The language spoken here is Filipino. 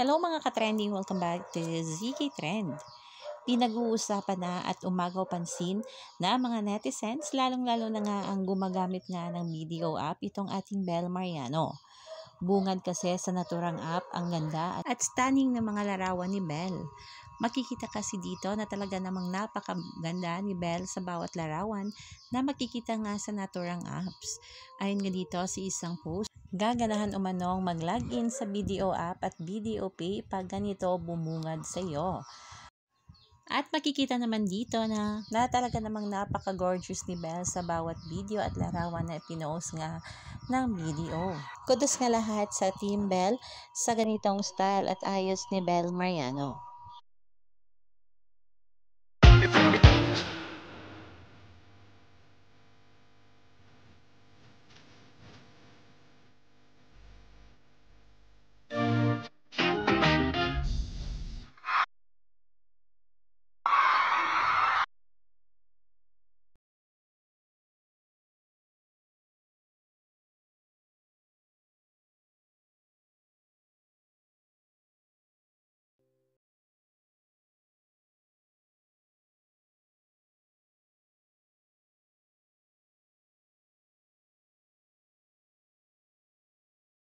Hello mga ka-trending, welcome back to ZK Trend. Pinag-uusapan na at umagaw pansin na mga netizens, lalong-lalo na nga ang gumagamit nga ng video app itong ating Bel Mariano. Bungad kasi sa naturang app ang ganda at stunning na mga larawan ni Bel. Makikita kasi dito na talaga namang napakaganda ni Bel sa bawat larawan na makikita nga sa naturang apps. Ayon nga dito sa isang post, gaganahan umanong mag-login sa video app at video pay pag ganito bumungad sa iyo. At makikita naman dito na talaga namang napaka-gorgeous ni Bel sa bawat video at larawan na pinost nga ng video. Kudos nga lahat sa Team Bel sa ganitong style at ayos ni Bel Mariano.